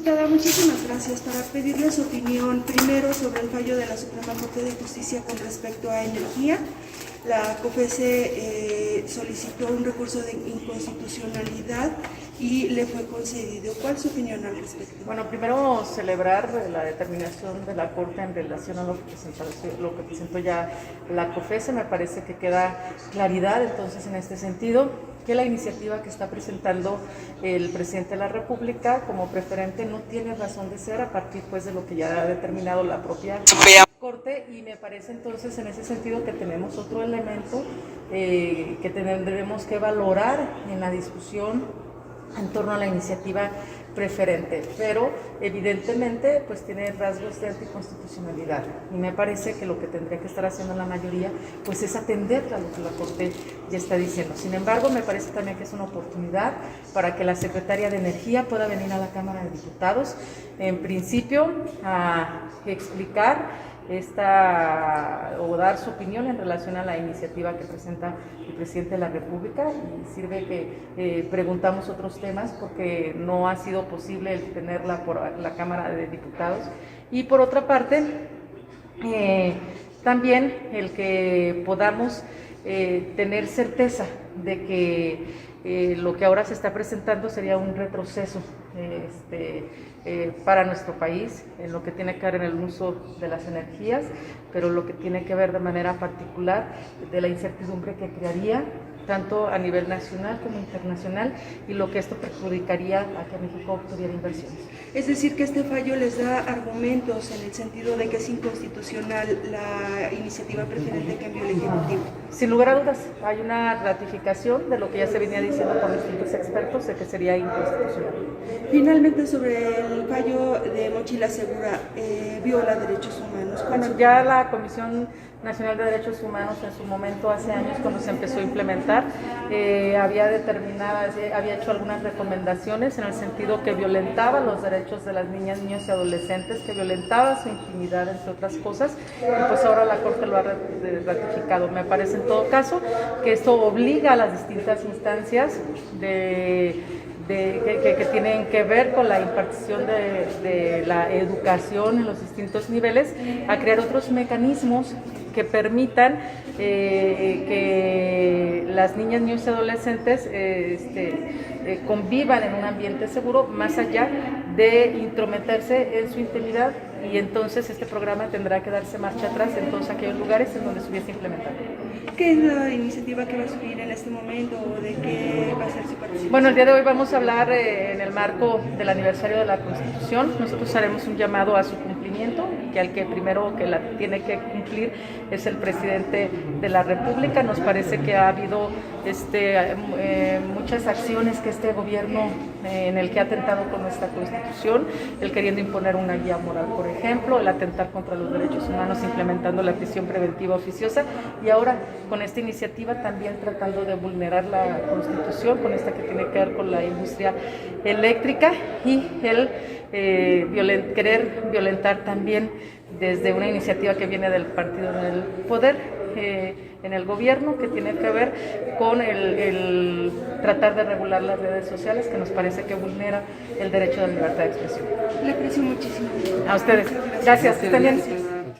Diputada, muchísimas gracias. Para pedirle su opinión primero sobre el fallo de la Suprema Corte de Justicia con respecto a energía. La COFECE solicitó un recurso de inconstitucionalidad y le fue concedido. ¿Cuál es su opinión al respecto? Bueno, primero celebrar la determinación de la Corte en relación a lo que presentó ya la COFECE. Me parece que queda claridad entonces en este sentido que la iniciativa que está presentando el presidente de la República como preferente no tiene razón de ser a partir pues de lo que ya ha determinado la propia Corte, y me parece entonces en ese sentido que tenemos otro elemento que tendremos que valorar en la discusión en torno a la iniciativa preferente, pero evidentemente pues tiene rasgos de anticonstitucionalidad y me parece que lo que tendría que estar haciendo la mayoría pues es atender a lo que la Corte ya está diciendo. Sin embargo, me parece también que es una oportunidad para que la Secretaria de Energía pueda venir a la Cámara de Diputados, en principio a explicar o dar su opinión en relación a la iniciativa que presenta el presidente de la República, y sirve que preguntamos otros temas porque no ha sido posible tenerla por la Cámara de Diputados. Y por otra parte, también el que podamos tener certeza de que lo que ahora se está presentando sería un retroceso para nuestro país en lo que tiene que ver en el uso de las energías, pero lo que tiene que ver de manera particular de la incertidumbre que crearía tanto a nivel nacional como internacional, y lo que esto perjudicaría a que México obtuviera inversiones. Es decir, que este fallo les da argumentos en el sentido de que es inconstitucional la iniciativa preferente que envió el Ejecutivo. Sin lugar a dudas, hay una ratificación de lo que ya se venía diciendo por distintos expertos de que sería inconstitucional. Finalmente, sobre el fallo de Mochila Segura, viola derechos humanos. Bueno, ya la Comisión Nacional de Derechos Humanos en su momento, hace años, cuando se empezó a implementar, había hecho algunas recomendaciones en el sentido que violentaba los derechos de las niñas, niños y adolescentes, que violentaba su intimidad, entre otras cosas, y pues ahora la Corte lo ha ratificado. Me parece en todo caso que esto obliga a las distintas instancias que tienen que ver con la impartición de la educación en los distintos niveles, a crear otros mecanismos que permitan que las niñas, niños y adolescentes convivan en un ambiente seguro, más allá de intrometerse en su intimidad, y entonces este programa tendrá que darse marcha atrás en todos aquellos lugares en donde se hubiese implementado. ¿Qué es la iniciativa que va a subir en este momento o de qué va a ser su participación? Bueno, el día de hoy vamos a hablar en el marco del aniversario de la Constitución. Nosotros haremos un llamado a su cumplimiento, que al que primero que la tiene que cumplir es el presidente de la República. Nos parece que ha habido muchas acciones que este gobierno en el que ha atentado con nuestra Constitución, el queriendo imponer una guía moral, por ejemplo, el atentar contra los derechos humanos implementando la prisión preventiva oficiosa, y ahora con esta iniciativa también tratando de vulnerar la Constitución, con esta que tiene que ver con la industria eléctrica, y el querer violentar también desde una iniciativa que viene del partido en el poder, en el gobierno, que tiene que ver con el tratar de regular las redes sociales, que nos parece que vulnera el derecho de la libertad de expresión. Le aprecio muchísimo. A ustedes. Gracias. Estén bien.